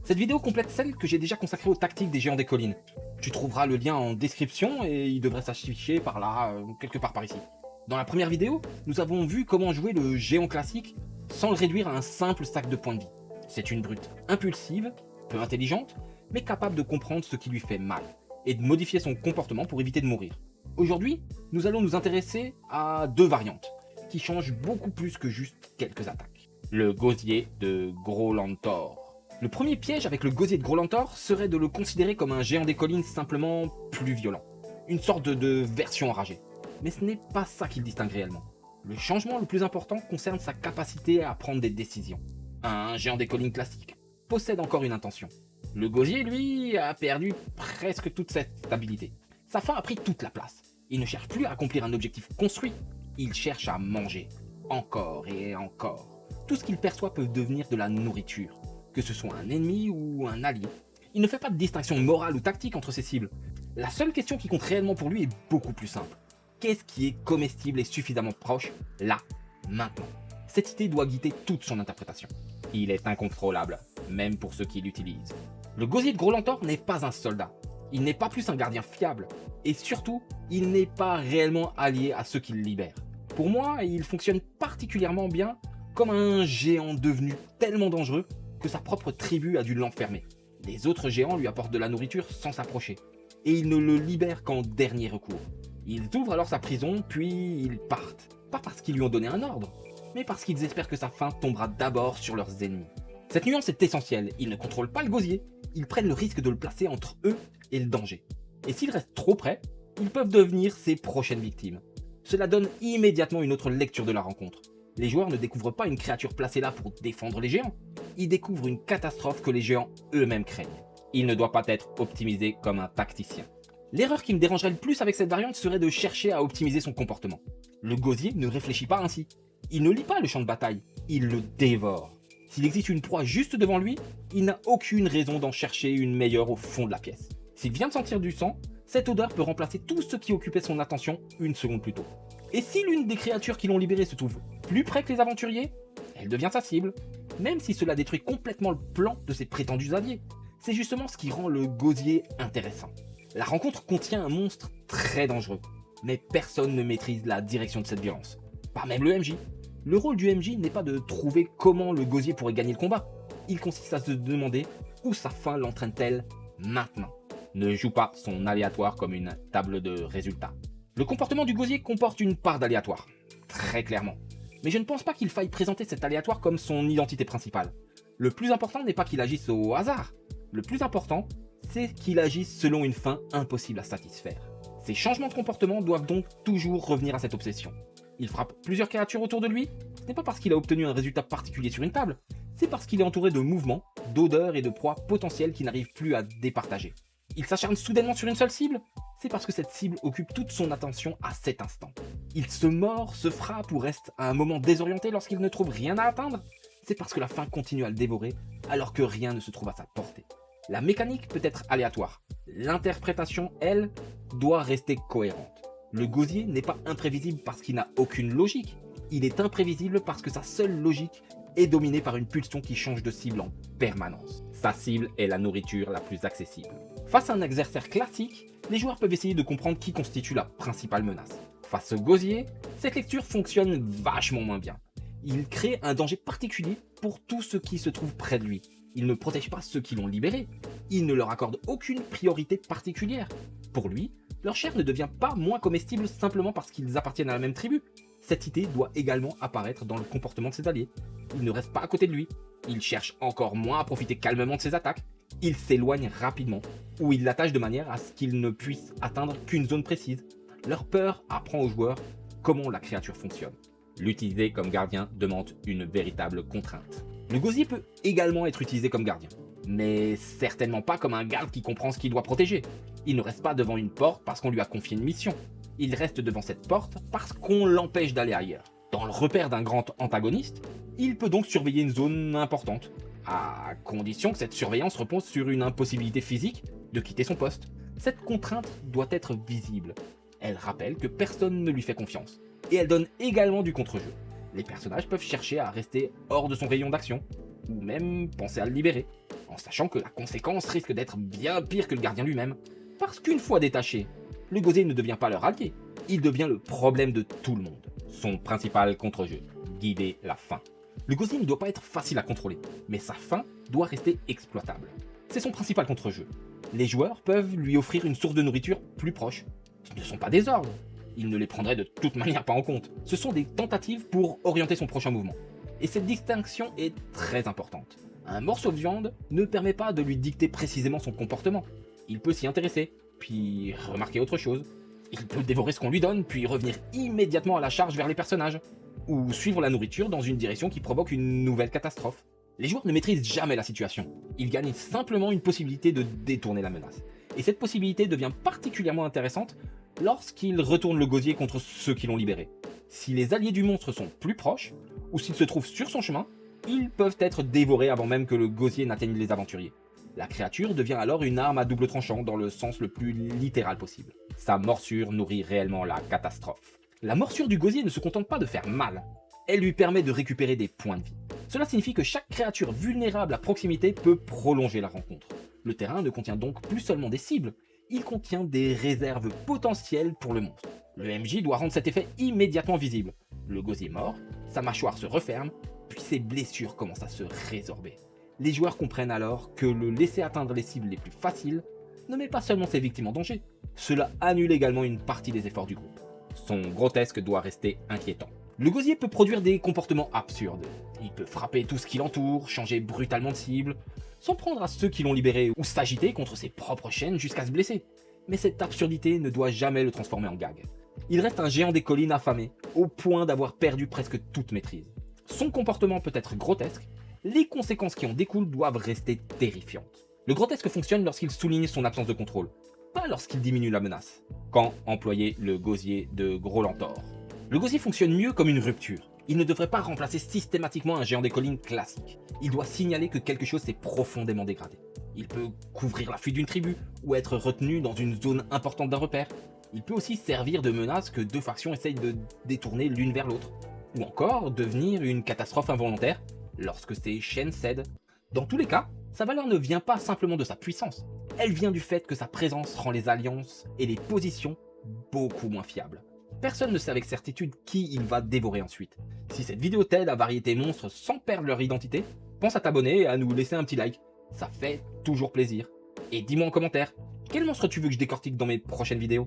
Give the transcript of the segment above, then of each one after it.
Cette vidéo complète celle que j'ai déjà consacrée aux tactiques des géants des collines. Tu trouveras le lien en description et il devrait s'afficher par là, quelque part par ici. Dans la première vidéo, nous avons vu comment jouer le géant classique sans le réduire à un simple sac de points de vie. C'est une brute impulsive, peu intelligente, mais capable de comprendre ce qui lui fait mal et de modifier son comportement pour éviter de mourir. Aujourd'hui, nous allons nous intéresser à deux variantes qui changent beaucoup plus que juste quelques attaques. Le gosier de Growlantor. Le premier piège avec le gosier de Growlantor serait de le considérer comme un géant des collines simplement plus violent. Une sorte de version enragée. Mais ce n'est pas ça qui le distingue réellement. Le changement le plus important concerne sa capacité à prendre des décisions. Un géant des collines classique possède encore une intention. Le gosier, lui, a perdu presque toute cette stabilité. Sa faim a pris toute la place. Il ne cherche plus à accomplir un objectif construit. Il cherche à manger. Encore et encore. Tout ce qu'il perçoit peut devenir de la nourriture, que ce soit un ennemi ou un allié. Il ne fait pas de distinction morale ou tactique entre ses cibles. La seule question qui compte réellement pour lui est beaucoup plus simple. Qu'est-ce qui est comestible et suffisamment proche, là, maintenant? Cette idée doit guider toute son interprétation. Il est incontrôlable, même pour ceux qui l'utilisent. Le gosier de Growlantor n'est pas un soldat. Il n'est pas plus un gardien fiable. Et surtout, il n'est pas réellement allié à ceux qui le libèrent. Pour moi, il fonctionne particulièrement bien comme un géant devenu tellement dangereux que sa propre tribu a dû l'enfermer. Les autres géants lui apportent de la nourriture sans s'approcher. Et ils ne le libèrent qu'en dernier recours. Ils ouvrent alors sa prison, puis ils partent. Pas parce qu'ils lui ont donné un ordre, mais parce qu'ils espèrent que sa faim tombera d'abord sur leurs ennemis. Cette nuance est essentielle, ils ne contrôlent pas le gosier, ils prennent le risque de le placer entre eux et le danger. Et s'ils restent trop près, ils peuvent devenir ses prochaines victimes. Cela donne immédiatement une autre lecture de la rencontre. Les joueurs ne découvrent pas une créature placée là pour défendre les géants, ils découvrent une catastrophe que les géants eux-mêmes craignent. Il ne doit pas être optimisé comme un tacticien. L'erreur qui me dérangerait le plus avec cette variante serait de chercher à optimiser son comportement. Le gosier ne réfléchit pas ainsi. Il ne lit pas le champ de bataille, il le dévore. S'il existe une proie juste devant lui, il n'a aucune raison d'en chercher une meilleure au fond de la pièce. S'il vient de sentir du sang, cette odeur peut remplacer tout ce qui occupait son attention une seconde plus tôt. Et si l'une des créatures qui l'ont libéré se trouve plus près que les aventuriers, elle devient sa cible, même si cela détruit complètement le plan de ses prétendus alliés. C'est justement ce qui rend le gosier intéressant. La rencontre contient un monstre très dangereux, mais personne ne maîtrise la direction de cette violence. Pas même le MJ. Le rôle du MJ n'est pas de trouver comment le gosier pourrait gagner le combat. Il consiste à se demander où sa fin l'entraîne-t-elle maintenant. Ne joue pas son aléatoire comme une table de résultats. Le comportement du gosier comporte une part d'aléatoire, très clairement. Mais je ne pense pas qu'il faille présenter cet aléatoire comme son identité principale. Le plus important n'est pas qu'il agisse au hasard. Le plus important, c'est qu'il agisse selon une fin impossible à satisfaire. Ces changements de comportement doivent donc toujours revenir à cette obsession. Il frappe plusieurs créatures autour de lui, ce n'est pas parce qu'il a obtenu un résultat particulier sur une table, c'est parce qu'il est entouré de mouvements, d'odeurs et de proies potentielles qui n'arrivent plus à départager. Il s'acharne soudainement sur une seule cible, c'est parce que cette cible occupe toute son attention à cet instant. Il se mord, se frappe ou reste à un moment désorienté lorsqu'il ne trouve rien à atteindre, c'est parce que la faim continue à le dévorer alors que rien ne se trouve à sa portée. La mécanique peut être aléatoire, l'interprétation, elle, doit rester cohérente. Le gosier n'est pas imprévisible parce qu'il n'a aucune logique, il est imprévisible parce que sa seule logique est dominée par une pulsion qui change de cible en permanence. Sa cible est la nourriture la plus accessible. Face à un adversaire classique, les joueurs peuvent essayer de comprendre qui constitue la principale menace. Face au gosier, cette lecture fonctionne vachement moins bien. Il crée un danger particulier pour tous ceux qui se trouvent près de lui. Il ne protège pas ceux qui l'ont libéré. Il ne leur accorde aucune priorité particulière. Pour lui, leur chair ne devient pas moins comestible simplement parce qu'ils appartiennent à la même tribu. Cette idée doit également apparaître dans le comportement de ses alliés. Ils ne restent pas à côté de lui. Ils cherchent encore moins à profiter calmement de ses attaques. Ils s'éloignent rapidement, ou ils l'attachent de manière à ce qu'ils ne puissent atteindre qu'une zone précise. Leur peur apprend aux joueurs comment la créature fonctionne. L'utiliser comme gardien demande une véritable contrainte. Le gosier peut également être utilisé comme gardien, mais certainement pas comme un garde qui comprend ce qu'il doit protéger. Il ne reste pas devant une porte parce qu'on lui a confié une mission. Il reste devant cette porte parce qu'on l'empêche d'aller ailleurs. Dans le repère d'un grand antagoniste, il peut donc surveiller une zone importante, à condition que cette surveillance repose sur une impossibilité physique de quitter son poste. Cette contrainte doit être visible. Elle rappelle que personne ne lui fait confiance. Et elle donne également du contre-jeu. Les personnages peuvent chercher à rester hors de son rayon d'action, ou même penser à le libérer. en sachant que la conséquence risque d'être bien pire que le gardien lui-même. Parce qu'une fois détaché, le gosier ne devient pas leur allié, il devient le problème de tout le monde. Son principal contre-jeu, guider la faim. Le gosier ne doit pas être facile à contrôler, mais sa faim doit rester exploitable. C'est son principal contre-jeu. Les joueurs peuvent lui offrir une source de nourriture plus proche. Ce ne sont pas des ordres. Il ne les prendrait de toute manière pas en compte. Ce sont des tentatives pour orienter son prochain mouvement. Et cette distinction est très importante. Un morceau de viande ne permet pas de lui dicter précisément son comportement. Il peut s'y intéresser, puis remarquer autre chose. Il peut dévorer ce qu'on lui donne, puis revenir immédiatement à la charge vers les personnages. Ou suivre la nourriture dans une direction qui provoque une nouvelle catastrophe. Les joueurs ne maîtrisent jamais la situation. Ils gagnent simplement une possibilité de détourner la menace. Et cette possibilité devient particulièrement intéressante lorsqu'ils retournent le gosier contre ceux qui l'ont libéré. Si les alliés du monstre sont plus proches, ou s'ils se trouvent sur son chemin, ils peuvent être dévorés avant même que le gosier n'atteigne les aventuriers. La créature devient alors une arme à double tranchant dans le sens le plus littéral possible. Sa morsure nourrit réellement la catastrophe. La morsure du gosier ne se contente pas de faire mal, elle lui permet de récupérer des points de vie. Cela signifie que chaque créature vulnérable à proximité peut prolonger la rencontre. Le terrain ne contient donc plus seulement des cibles, il contient des réserves potentielles pour le monstre. Le MJ doit rendre cet effet immédiatement visible. Le gosier mord, sa mâchoire se referme, puis ses blessures commencent à se résorber. Les joueurs comprennent alors que le laisser atteindre les cibles les plus faciles ne met pas seulement ses victimes en danger, cela annule également une partie des efforts du groupe. Son grotesque doit rester inquiétant. Le gosier peut produire des comportements absurdes. Il peut frapper tout ce qui l'entoure, changer brutalement de cible, s'en prendre à ceux qui l'ont libéré ou s'agiter contre ses propres chaînes jusqu'à se blesser. Mais cette absurdité ne doit jamais le transformer en gag. Il reste un géant des collines affamé, au point d'avoir perdu presque toute maîtrise. Son comportement peut être grotesque, les conséquences qui en découlent doivent rester terrifiantes. Le grotesque fonctionne lorsqu'il souligne son absence de contrôle, pas lorsqu'il diminue la menace. Quand employer le gosier de Gros Lentor. Le gosier fonctionne mieux comme une rupture. Il ne devrait pas remplacer systématiquement un géant des collines classique. Il doit signaler que quelque chose s'est profondément dégradé. Il peut couvrir la fuite d'une tribu, ou être retenu dans une zone importante d'un repère. Il peut aussi servir de menace que deux factions essayent de détourner l'une vers l'autre. Ou encore devenir une catastrophe involontaire lorsque ses chaînes cèdent. Dans tous les cas, sa valeur ne vient pas simplement de sa puissance. Elle vient du fait que sa présence rend les alliances et les positions beaucoup moins fiables. Personne ne sait avec certitude qui il va dévorer ensuite. Si cette vidéo t'aide à varier tes monstres sans perdre leur identité, pense à t'abonner et à nous laisser un petit like. Ça fait toujours plaisir. Et dis-moi en commentaire, quel monstre tu veux que je décortique dans mes prochaines vidéos?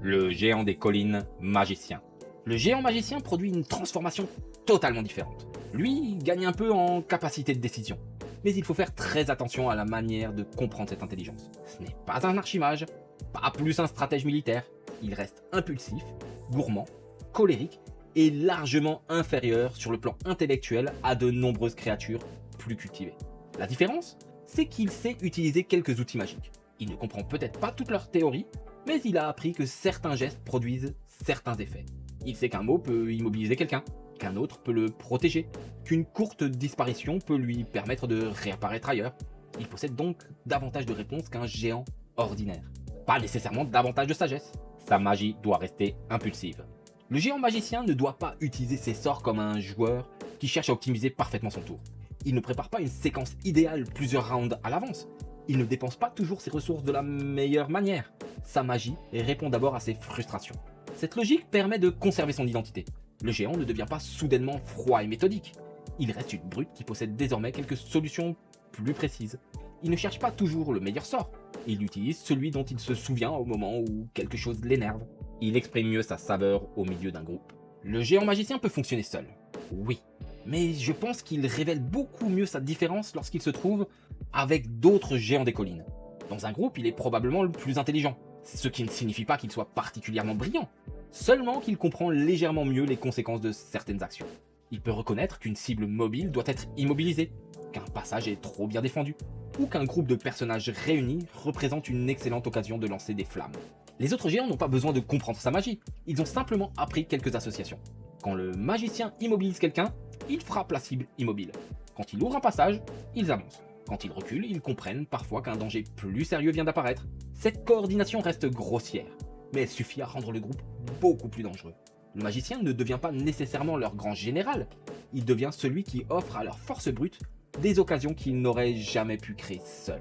Le géant des collines magicien. Le géant magicien produit une transformation totalement différente. Lui gagne un peu en capacité de décision. Mais il faut faire très attention à la manière de comprendre cette intelligence. Ce n'est pas un archimage, pas plus un stratège militaire. Il reste impulsif, gourmand, colérique et largement inférieur sur le plan intellectuel à de nombreuses créatures plus cultivées. La différence, c'est qu'il sait utiliser quelques outils magiques. Il ne comprend peut-être pas toutes leurs théories, mais il a appris que certains gestes produisent certains effets. Il sait qu'un mot peut immobiliser quelqu'un, qu'un autre peut le protéger, qu'une courte disparition peut lui permettre de réapparaître ailleurs. Il possède donc davantage de réponses qu'un géant ordinaire. Pas nécessairement davantage de sagesse. Sa magie doit rester impulsive. Le géant magicien ne doit pas utiliser ses sorts comme un joueur qui cherche à optimiser parfaitement son tour. Il ne prépare pas une séquence idéale plusieurs rounds à l'avance. Il ne dépense pas toujours ses ressources de la meilleure manière. Sa magie répond d'abord à ses frustrations. Cette logique permet de conserver son identité. Le géant ne devient pas soudainement froid et méthodique. Il reste une brute qui possède désormais quelques solutions plus précises. Il ne cherche pas toujours le meilleur sort. Il utilise celui dont il se souvient au moment où quelque chose l'énerve. Il exprime mieux sa saveur au milieu d'un groupe. Le géant magicien peut fonctionner seul. Oui. Mais je pense qu'il révèle beaucoup mieux sa différence lorsqu'il se trouve avec d'autres géants des collines. Dans un groupe, il est probablement le plus intelligent, ce qui ne signifie pas qu'il soit particulièrement brillant, seulement qu'il comprend légèrement mieux les conséquences de certaines actions. Il peut reconnaître qu'une cible mobile doit être immobilisée, qu'un passage est trop bien défendu, ou qu'un groupe de personnages réunis représente une excellente occasion de lancer des flammes. Les autres géants n'ont pas besoin de comprendre sa magie, ils ont simplement appris quelques associations. Quand le magicien immobilise quelqu'un, il frappe la cible immobile. Quand il ouvre un passage, ils avancent. Quand ils reculent, ils comprennent parfois qu'un danger plus sérieux vient d'apparaître. Cette coordination reste grossière, mais elle suffit à rendre le groupe beaucoup plus dangereux. Le magicien ne devient pas nécessairement leur grand général, il devient celui qui offre à leur force brute des occasions qu'il n'aurait jamais pu créer seul.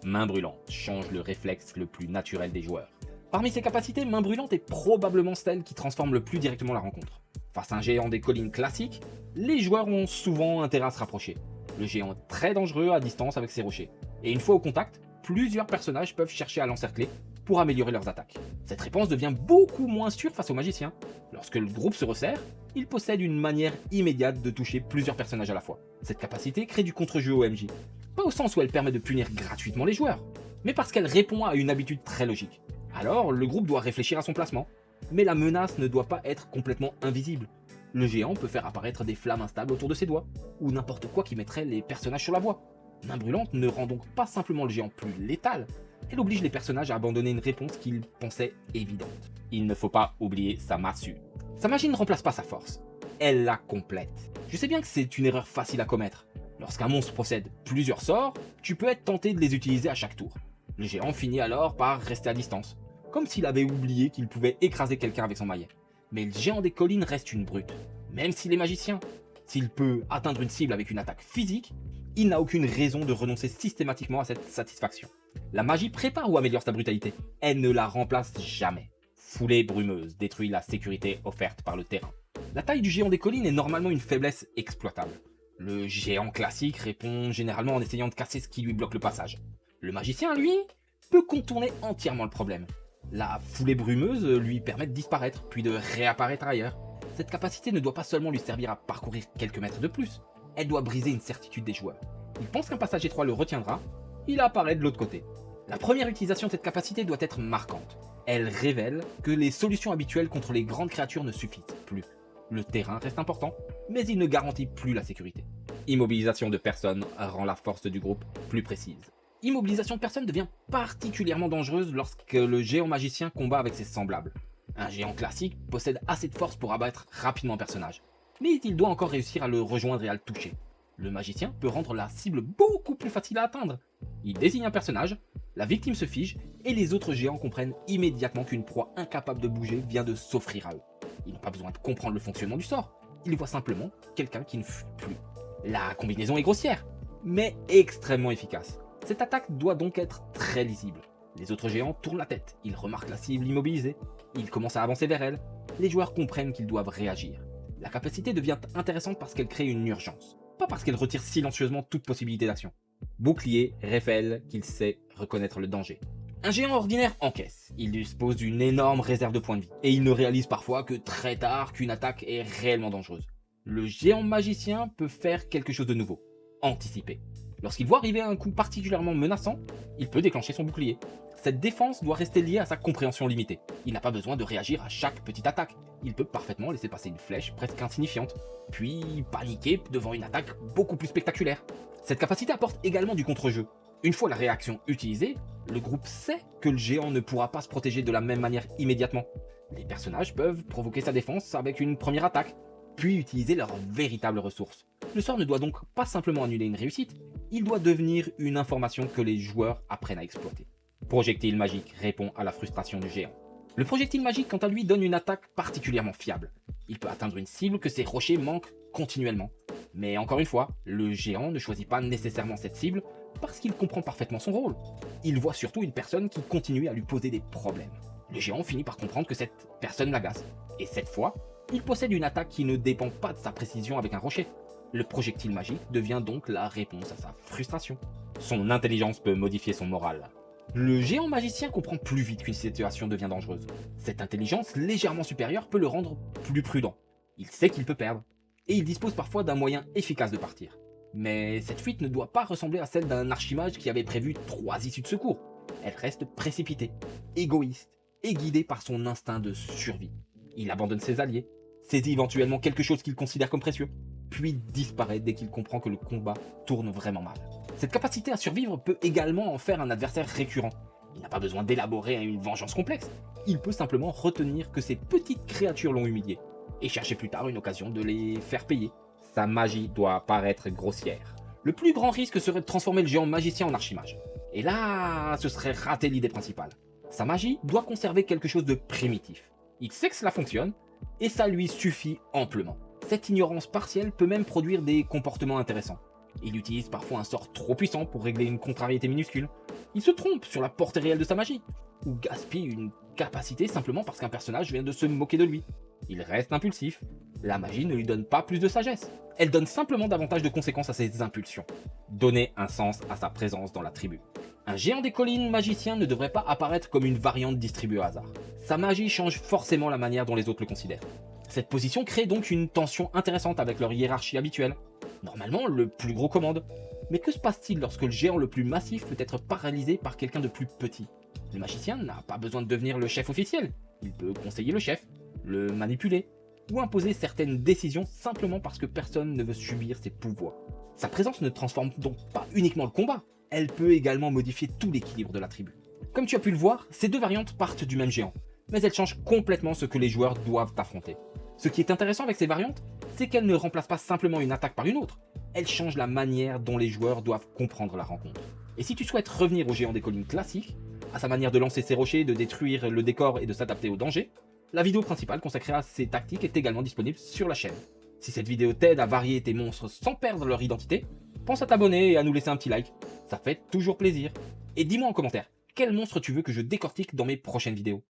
Main brûlante change le réflexe le plus naturel des joueurs. Parmi ses capacités, Main brûlante est probablement celle qui transforme le plus directement la rencontre. Face à un géant des collines classique, les joueurs ont souvent intérêt à se rapprocher. Le géant est très dangereux à distance avec ses rochers, et une fois au contact, plusieurs personnages peuvent chercher à l'encercler pour améliorer leurs attaques. Cette réponse devient beaucoup moins sûre face aux magiciens. Lorsque le groupe se resserre, il possède une manière immédiate de toucher plusieurs personnages à la fois. Cette capacité crée du contre-jeu au MJ. Pas au sens où elle permet de punir gratuitement les joueurs, mais parce qu'elle répond à une habitude très logique. Alors, le groupe doit réfléchir à son placement. Mais la menace ne doit pas être complètement invisible. Le géant peut faire apparaître des flammes instables autour de ses doigts, ou n'importe quoi qui mettrait les personnages sur la voie. Main brûlante ne rend donc pas simplement le géant plus létal, elle oblige les personnages à abandonner une réponse qu'ils pensaient évidente. Il ne faut pas oublier sa massue. Sa magie ne remplace pas sa force, elle la complète. Je sais bien que c'est une erreur facile à commettre. Lorsqu'un monstre possède plusieurs sorts, tu peux être tenté de les utiliser à chaque tour. Le géant finit alors par rester à distance, comme s'il avait oublié qu'il pouvait écraser quelqu'un avec son maillet. Mais le géant des collines reste une brute, même s'il est magicien. S'il peut atteindre une cible avec une attaque physique, il n'a aucune raison de renoncer systématiquement à cette satisfaction. La magie prépare ou améliore sa brutalité, elle ne la remplace jamais. Foulée brumeuse détruit la sécurité offerte par le terrain. La taille du géant des collines est normalement une faiblesse exploitable. Le géant classique répond généralement en essayant de casser ce qui lui bloque le passage. Le magicien, lui, peut contourner entièrement le problème. La foulée brumeuse lui permet de disparaître, puis de réapparaître ailleurs. Cette capacité ne doit pas seulement lui servir à parcourir quelques mètres de plus, elle doit briser une certitude des joueurs. Il pense qu'un passage étroit le retiendra, il apparaît de l'autre côté. La première utilisation de cette capacité doit être marquante. Elle révèle que les solutions habituelles contre les grandes créatures ne suffisent plus. Le terrain reste important, mais il ne garantit plus la sécurité. Immobilisation de personnes rend la force du groupe plus précise. Immobilisation de personnes devient particulièrement dangereuse lorsque le géant magicien combat avec ses semblables. Un géant classique possède assez de force pour abattre rapidement un personnage, mais il doit encore réussir à le rejoindre et à le toucher. Le magicien peut rendre la cible beaucoup plus facile à atteindre. Il désigne un personnage, la victime se fige, et les autres géants comprennent immédiatement qu'une proie incapable de bouger vient de s'offrir à eux. Ils n'ont pas besoin de comprendre le fonctionnement du sort, ils voient simplement quelqu'un qui ne fuit plus. La combinaison est grossière, mais extrêmement efficace. Cette attaque doit donc être très lisible. Les autres géants tournent la tête, ils remarquent la cible immobilisée, ils commencent à avancer vers elle. Les joueurs comprennent qu'ils doivent réagir. La capacité devient intéressante parce qu'elle crée une urgence, pas parce qu'elle retire silencieusement toute possibilité d'action. Bouclier révèle qu'il sait reconnaître le danger. Un géant ordinaire encaisse, il dispose d'une énorme réserve de points de vie, et il ne réalise parfois que très tard qu'une attaque est réellement dangereuse. Le géant magicien peut faire quelque chose de nouveau, anticiper. Lorsqu'il voit arriver un coup particulièrement menaçant, il peut déclencher son bouclier. Cette défense doit rester liée à sa compréhension limitée. Il n'a pas besoin de réagir à chaque petite attaque. Il peut parfaitement laisser passer une flèche presque insignifiante, puis paniquer devant une attaque beaucoup plus spectaculaire. Cette capacité apporte également du contre-jeu. Une fois la réaction utilisée, le groupe sait que le géant ne pourra pas se protéger de la même manière immédiatement. Les personnages peuvent provoquer sa défense avec une première attaque, puis utiliser leurs véritables ressources. Le sort ne doit donc pas simplement annuler une réussite, il doit devenir une information que les joueurs apprennent à exploiter. Projectile magique répond à la frustration du géant. Le projectile magique, quant à lui, donne une attaque particulièrement fiable. Il peut atteindre une cible que ses rochers manquent continuellement. Mais encore une fois, le géant ne choisit pas nécessairement cette cible parce qu'il comprend parfaitement son rôle. Il voit surtout une personne qui continue à lui poser des problèmes. Le géant finit par comprendre que cette personne l'agace. Et cette fois, il possède une attaque qui ne dépend pas de sa précision avec un rocher. Le projectile magique devient donc la réponse à sa frustration. Son intelligence peut modifier son moral. Le géant magicien comprend plus vite qu'une situation devient dangereuse. Cette intelligence légèrement supérieure peut le rendre plus prudent. Il sait qu'il peut perdre, et il dispose parfois d'un moyen efficace de partir. Mais cette fuite ne doit pas ressembler à celle d'un archimage qui avait prévu 3 issues de secours. Elle reste précipitée, égoïste, et guidée par son instinct de survie. Il abandonne ses alliés, saisit éventuellement quelque chose qu'il considère comme précieux, puis disparaît dès qu'il comprend que le combat tourne vraiment mal. Cette capacité à survivre peut également en faire un adversaire récurrent. Il n'a pas besoin d'élaborer une vengeance complexe, il peut simplement retenir que ces petites créatures l'ont humilié, et chercher plus tard une occasion de les faire payer. Sa magie doit paraître grossière. Le plus grand risque serait de transformer le géant magicien en archimage. Et là, ce serait rater l'idée principale. Sa magie doit conserver quelque chose de primitif. Il sait que cela fonctionne, et ça lui suffit amplement. Cette ignorance partielle peut même produire des comportements intéressants. Il utilise parfois un sort trop puissant pour régler une contrariété minuscule. Il se trompe sur la portée réelle de sa magie, ou gaspille une capacité simplement parce qu'un personnage vient de se moquer de lui. Il reste impulsif. La magie ne lui donne pas plus de sagesse. Elle donne simplement davantage de conséquences à ses impulsions. Donner un sens à sa présence dans la tribu. Un géant des collines magicien ne devrait pas apparaître comme une variante distribuée au hasard. Sa magie change forcément la manière dont les autres le considèrent. Cette position crée donc une tension intéressante avec leur hiérarchie habituelle. Normalement, le plus gros commande. Mais que se passe-t-il lorsque le géant le plus massif peut être paralysé par quelqu'un de plus petit? Le magicien n'a pas besoin de devenir le chef officiel. Il peut conseiller le chef, le manipuler, ou imposer certaines décisions simplement parce que personne ne veut subir ses pouvoirs. Sa présence ne transforme donc pas uniquement le combat, elle peut également modifier tout l'équilibre de la tribu. Comme tu as pu le voir, ces deux variantes partent du même géant, mais elles changent complètement ce que les joueurs doivent affronter. Ce qui est intéressant avec ces variantes, c'est qu'elles ne remplacent pas simplement une attaque par une autre, elles changent la manière dont les joueurs doivent comprendre la rencontre. Et si tu souhaites revenir au géant des collines classique, à sa manière de lancer ses rochers, de détruire le décor et de s'adapter aux dangers, la vidéo principale consacrée à ces tactiques est également disponible sur la chaîne. Si cette vidéo t'aide à varier tes monstres sans perdre leur identité, pense à t'abonner et à nous laisser un petit like, ça fait toujours plaisir. Et dis-moi en commentaire, quel monstre tu veux que je décortique dans mes prochaines vidéos?